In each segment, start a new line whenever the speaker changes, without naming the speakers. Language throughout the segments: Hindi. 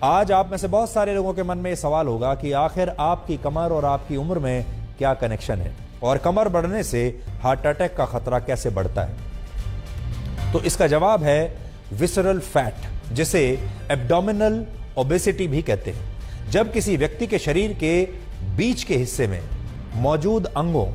आज आप में से बहुत सारे लोगों के मन में यह सवाल होगा कि आखिर आपकी कमर और आपकी उम्र में क्या कनेक्शन है और कमर बढ़ने से हार्ट अटैक का खतरा कैसे बढ़ता है। तो इसका जवाब है विसरल फैट, जिसे एब्डोमिनल ओबेसिटी भी कहते हैं। जब किसी व्यक्ति के शरीर के बीच के हिस्से में मौजूद अंगों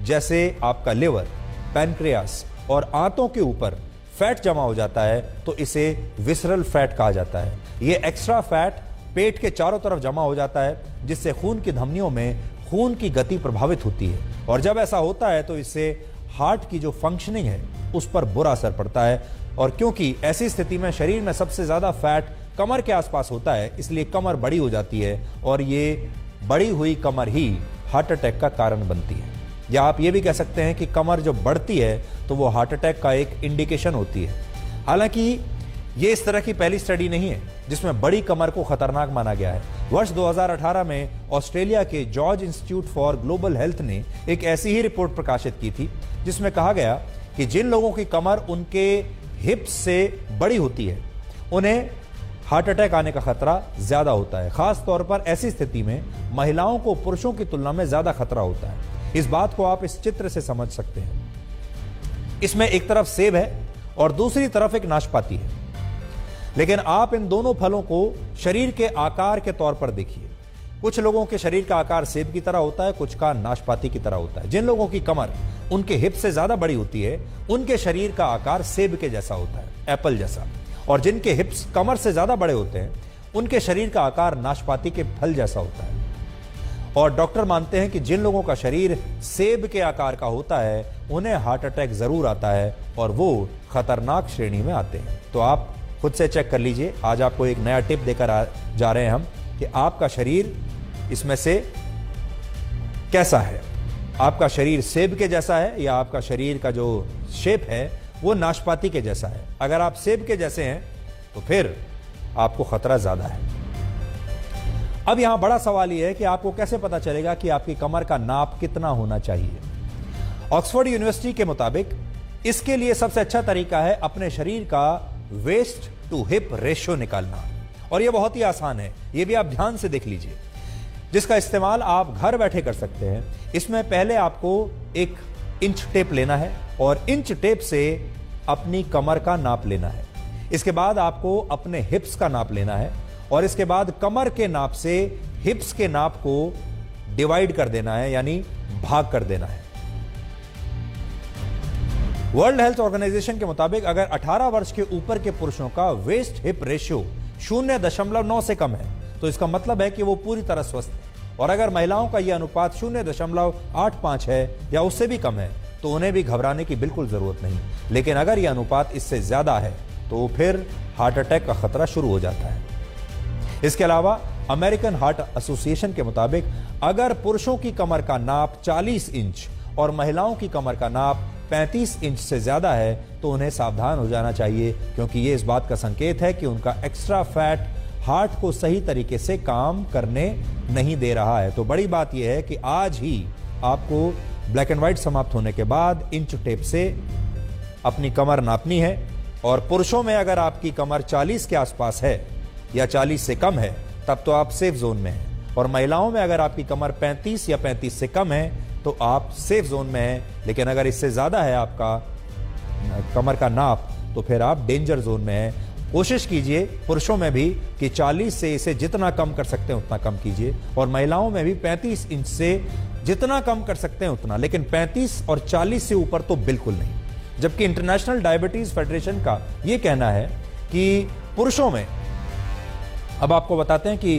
जैसे आपका लिवर, पैनक्रियास और आंतों के ऊपर फैट जमा हो जाता है तो इसे विसरल फैट कहा जाता है। यह एक्स्ट्रा फैट पेट के चारों तरफ जमा हो जाता है, जिससे खून की धमनियों में खून की गति प्रभावित होती है और जब ऐसा होता है तो इससे हार्ट की जो फंक्शनिंग है उस पर बुरा असर पड़ता है। और क्योंकि ऐसी स्थिति में शरीर में सबसे ज्यादा फैट कमर के आसपास होता है, इसलिए कमर बड़ी हो जाती है और ये बड़ी हुई कमर ही हार्ट अटैक का कारण बनती है। या आप ये भी कह सकते हैं कि कमर जब बढ़ती है तो वो हार्ट अटैक का एक इंडिकेशन होती है। हालांकि ये इस तरह की पहली स्टडी नहीं है जिसमें बड़ी कमर को खतरनाक माना गया है। वर्ष 2018 में ऑस्ट्रेलिया के George institute for global health ने एक ऐसी ही रिपोर्ट प्रकाशित की थी जिसमें कहा गया कि जिन लोगों की कमर उनके हिप्स से बड़ी होती है उन्हें हार्ट अटैक आने का खतरा ज्यादा होता है। खास तौर पर ऐसी स्थिति में महिलाओं को पुरुषों की तुलना में ज्यादा खतरा होता है। इस बात को आप इस चित्र से समझ सकते हैं। इसमें एक तरफ सेब है और दूसरी तरफ एक नाशपाती है, लेकिन आप इन दोनों फलों को शरीर के आकार के तौर पर देखिए। कुछ लोगों के शरीर का आकार सेब की तरह होता है, कुछ का नाशपाती की तरह होता है। जिन लोगों की कमर उनके हिप से ज्यादा बड़ी होती है उनके शरीर का आकार सेब के जैसा होता है, एप्पल जैसा, और जिनके हिप्स कमर से ज्यादा बड़े होते हैं उनके शरीर का आकार नाशपाती के फल जैसा होता है। और डॉक्टर मानते हैं कि जिन लोगों का शरीर सेब के आकार का होता है उन्हें हार्ट अटैक जरूर आता है और वो खतरनाक श्रेणी में आते हैं। तो आप खुद से चेक कर लीजिए। आज आपको एक नया टिप देकर जा रहे हैं हम कि आपका शरीर इसमें से कैसा है। आपका शरीर सेब के जैसा है या आपका शरीर का जो शेप है वो नाशपाती के जैसा है। अगर आप सेब के जैसे हैं तो फिर आपको खतरा ज्यादा है। अब यहां बड़ा सवाल यह है कि आपको कैसे पता चलेगा कि आपकी कमर का नाप कितना होना चाहिए। ऑक्सफोर्ड यूनिवर्सिटी के मुताबिक इसके लिए सबसे अच्छा तरीका है अपने शरीर का वेस्ट टू हिप रेशियो निकालना, और यह बहुत ही आसान है। यह भी आप ध्यान से देख लीजिए, जिसका इस्तेमाल आप घर बैठे कर सकते हैं। इसमें पहले आपको एक इंच टेप लेना है और इंच टेप से अपनी कमर का नाप लेना है। इसके बाद आपको अपने हिप्स का नाप लेना है और इसके बाद कमर के नाप से हिप्स के नाप को डिवाइड कर देना है, यानी भाग कर देना है। वर्ल्ड हेल्थ ऑर्गेनाइजेशन के मुताबिक अगर 18 वर्ष के ऊपर के पुरुषों का वेस्ट हिप रेशियो 0.9 से कम है तो इसका मतलब है कि वो पूरी तरह स्वस्थ है, और अगर महिलाओं का यह अनुपात 0.85 है या उससे भी कम है तो उन्हें भी घबराने की बिल्कुल जरूरत नहीं। लेकिन अगर यह अनुपात इससे ज्यादा है तो फिर हार्ट अटैक का खतरा शुरू हो जाता है। इसके अलावा अमेरिकन हार्ट एसोसिएशन के मुताबिक अगर पुरुषों की कमर का नाप 40 इंच और महिलाओं की कमर का नाप 35 इंच से ज्यादा है तो उन्हें सावधान हो जाना चाहिए, क्योंकि यह इस बात का संकेत है कि उनका एक्स्ट्रा फैट हार्ट को सही तरीके से काम करने नहीं दे रहा है। तो बड़ी बात यह है कि आज ही आपको ब्लैक एंड व्हाइट समाप्त होने के बाद इंच टेप से अपनी कमर नापनी है। और पुरुषों में अगर आपकी कमर 40 के आसपास है या 40 से कम है तब तो आप सेफ जोन में हैं, और महिलाओं में अगर आपकी कमर 35 या 35 से कम है तो आप सेफ जोन में हैं। लेकिन अगर इससे ज्यादा है आपका कमर का नाप तो फिर आप डेंजर जोन में हैं। कोशिश कीजिए पुरुषों में भी कि 40 से इसे जितना कम कर सकते हैं उतना कम कीजिए, और महिलाओं में भी 35 इंच से जितना कम कर सकते हैं उतना, लेकिन 35 और 40 से ऊपर तो बिल्कुल नहीं। जबकि इंटरनेशनल डायबिटीज फेडरेशन का यह कहना है कि पुरुषों में, अब आपको बताते हैं कि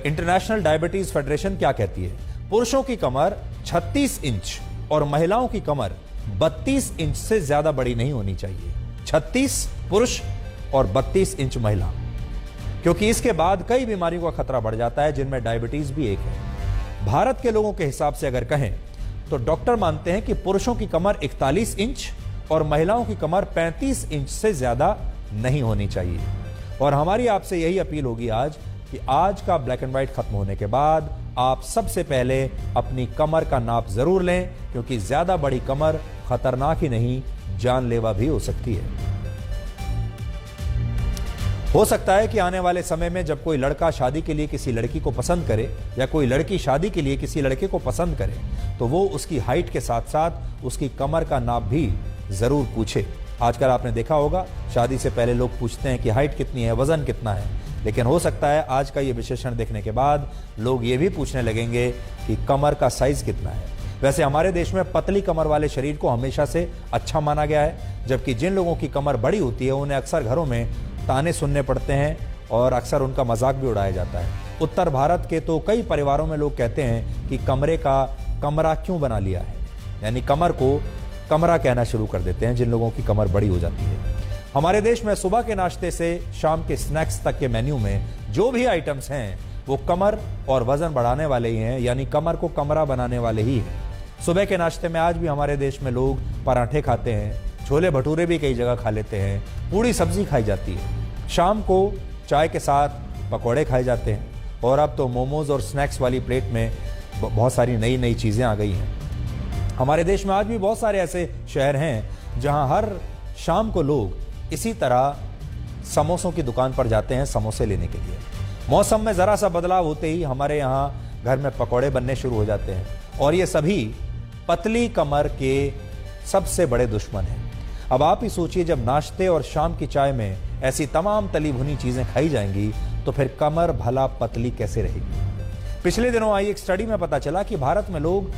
इंटरनेशनल डायबिटीज फेडरेशन क्या कहती है। पुरुषों की कमर 36 इंच और महिलाओं की कमर 32 इंच से ज्यादा बड़ी नहीं होनी चाहिए। 36 पुरुष और 32 इंच महिला, क्योंकि इसके बाद कई बीमारियों का खतरा बढ़ जाता है जिनमें डायबिटीज भी एक है। भारत के लोगों के हिसाब से अगर कहें तो डॉक्टर मानते हैं कि पुरुषों की कमर 41 इंच और महिलाओं की कमर 35 इंच से ज्यादा नहीं होनी चाहिए। और हमारी आपसे यही अपील होगी आज कि आज का ब्लैक एंड व्हाइट खत्म होने के बाद आप सबसे पहले अपनी कमर का नाप जरूर लें, क्योंकि ज्यादा बड़ी कमर खतरनाक ही नहीं जानलेवा भी हो सकती है। हो सकता है कि आने वाले समय में जब कोई लड़का शादी के लिए किसी लड़की को पसंद करे या कोई लड़की शादी के लिए किसी लड़के को पसंद करे तो वो उसकी हाइट के साथ साथ उसकी कमर का नाप भी जरूर पूछे। आजकल आपने देखा होगा शादी से पहले लोग पूछते हैं कि हाइट कितनी है, वजन कितना है, लेकिन हो सकता है आज का ये विशेषण देखने के बाद लोग ये भी पूछने लगेंगे कि कमर का साइज कितना है। वैसे हमारे देश में पतली कमर वाले शरीर को हमेशा से अच्छा माना गया है, जबकि जिन लोगों की कमर बड़ी होती है उन्हें अक्सर घरों में ताने सुनने पड़ते हैं और अक्सर उनका मजाक भी उड़ाया जाता है। उत्तर भारत के तो कई परिवारों में लोग कहते हैं कि कमरे का कमरा क्यों बना लिया है, यानी कमर को कमरा कहना शुरू कर देते हैं जिन लोगों की कमर बड़ी हो जाती है। हमारे देश में सुबह के नाश्ते से शाम के स्नैक्स तक के मेन्यू में जो भी आइटम्स हैं वो कमर और वजन बढ़ाने वाले ही हैं, यानी कमर को कमरा बनाने वाले ही हैं। सुबह के नाश्ते में आज भी हमारे देश में लोग पराठे खाते हैं, छोले भटूरे भी कई जगह खा लेते हैं, पूरी सब्जी खाई जाती है, शाम को चाय के साथ पकौड़े खाए जाते हैं और अब तो मोमोज और स्नैक्स वाली प्लेट में बहुत सारी नई नई चीज़ें आ गई हैं। हमारे देश में आज भी बहुत सारे ऐसे शहर हैं जहां हर शाम को लोग इसी तरह समोसों की दुकान पर जाते हैं समोसे लेने के लिए। मौसम में ज़रा सा बदलाव होते ही हमारे यहाँ घर में पकौड़े बनने शुरू हो जाते हैं और ये सभी पतली कमर के सबसे बड़े दुश्मन हैं। अब आप ही सोचिए, जब नाश्ते और शाम की चाय में ऐसी तमाम तली भुनी चीजें खाई जाएंगी तो फिर कमर भला पतली कैसे रहेगी। पिछले दिनों आई एक स्टडी में पता चला कि भारत में लोग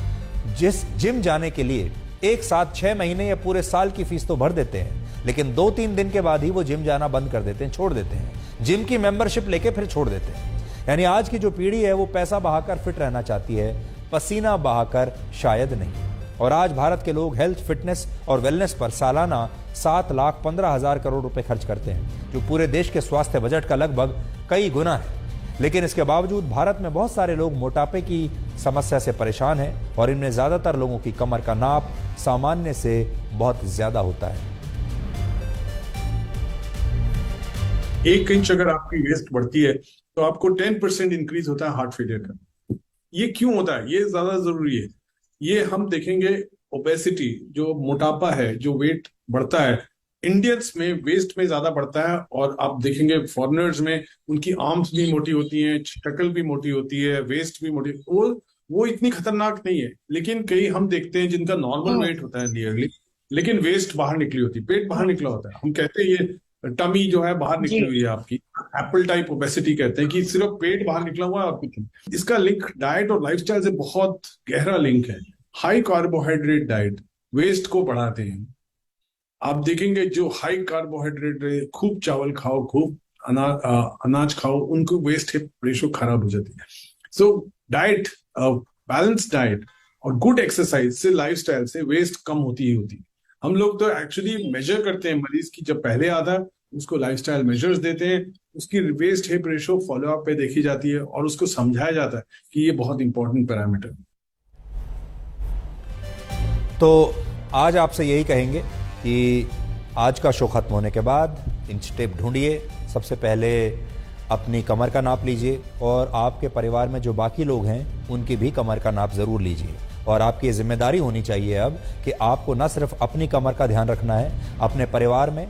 जिम जाने के लिए एक साथ 6 महीने या पूरे साल की फीस तो भर देते हैं, लेकिन 2-3 दिन के बाद ही वो जिम जाना बंद कर देते हैं, छोड़ देते हैं। जिम की मेंबरशिप लेके फिर छोड़ देते हैं। यानी आज की जो पीढ़ी है वो पैसा बहाकर फिट रहना चाहती है, पसीना बहाकर शायद नहीं। और आज भारत के लोग हेल्थ, फिटनेस और वेलनेस पर सालाना 7,15,000 करोड़ रुपए खर्च करते हैं, जो पूरे देश के स्वास्थ्य बजट का लगभग कई गुना है। लेकिन इसके बावजूद भारत में बहुत सारे लोग मोटापे की समस्या से परेशान हैं और इनमें ज्यादातर लोगों की कमर का नाप सामान्य से बहुत ज्यादा होता है।
1 इंच अगर आपकी वेस्ट बढ़ती है तो आपको 10% इंक्रीज होता है हार्ट फेलियर का। ये क्यों होता है, ये ज्यादा जरूरी है। ये हम देखेंगे ओबेसिटी, जो मोटापा है, जो वेट बढ़ता है, इंडियंस में वेस्ट में ज्यादा बढ़ता है। और आप देखेंगे फॉरेनर्स में उनकी आर्म्स भी मोटी होती हैं, शक्ल भी मोटी होती है, वेस्ट भी मोटी, वो इतनी खतरनाक नहीं है। लेकिन कई हम देखते हैं जिनका नॉर्मल वेट होता है नियरली, लेकिन वेस्ट बाहर निकली होती है, पेट बाहर निकला होता है। हम कहते हैं ये टमी जो है बाहर निकली हुई है आपकी, एप्पल टाइप ओबेसिटी कहते हैं कि सिर्फ पेट बाहर निकला हुआ है और कुछ नहीं। इसका लिंक डाइट और लाइफस्टाइल से बहुत गहरा लिंक है। हाई कार्बोहाइड्रेट डाइट वेस्ट को बढ़ाते हैं। आप देखेंगे जो हाई कार्बोहाइड्रेट, खूब चावल खाओ, खूब अनाज खाओ, उनको वेस्ट रेशो खराब हो जाती है। सो डाइट, बैलेंस डाइट और गुड एक्सरसाइज से, लाइफस्टाइल से वेस्ट कम होती ही होती है। हम लोग तो एक्चुअली मेजर करते हैं मरीज की, जब पहले आता है उसको लाइफस्टाइल मेजर्स देते हैं, उसकी वेस्ट हिप रेशो फॉलोअप पे देखी जाती है और उसको समझाया जाता है कि ये बहुत इंपॉर्टेंट पैरामीटर है।
तो आज आपसे यही कहेंगे कि आज का शो खत्म होने के बाद इंच टेप ढूंढिए, सबसे पहले अपनी कमर का नाप लीजिए और आपके परिवार में जो बाकी लोग हैं उनकी भी कमर का नाप ज़रूर लीजिए। और आपकी ये जिम्मेदारी होनी चाहिए अब कि आपको न सिर्फ अपनी कमर का ध्यान रखना है, अपने परिवार में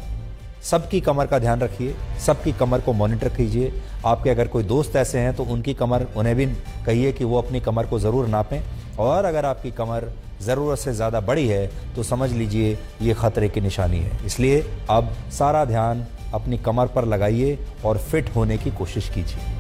सबकी कमर का ध्यान रखिए, सबकी कमर को मॉनिटर कीजिए। आपके अगर कोई दोस्त ऐसे हैं तो उनकी कमर, उन्हें भी कहिए कि वो अपनी कमर को ज़रूर नापें। और अगर आपकी कमर ज़रूरत से ज़्यादा बड़ी है तो समझ लीजिए ये ख़तरे की निशानी है। इसलिए अब सारा ध्यान अपनी कमर पर लगाइए और फिट होने की कोशिश कीजिए।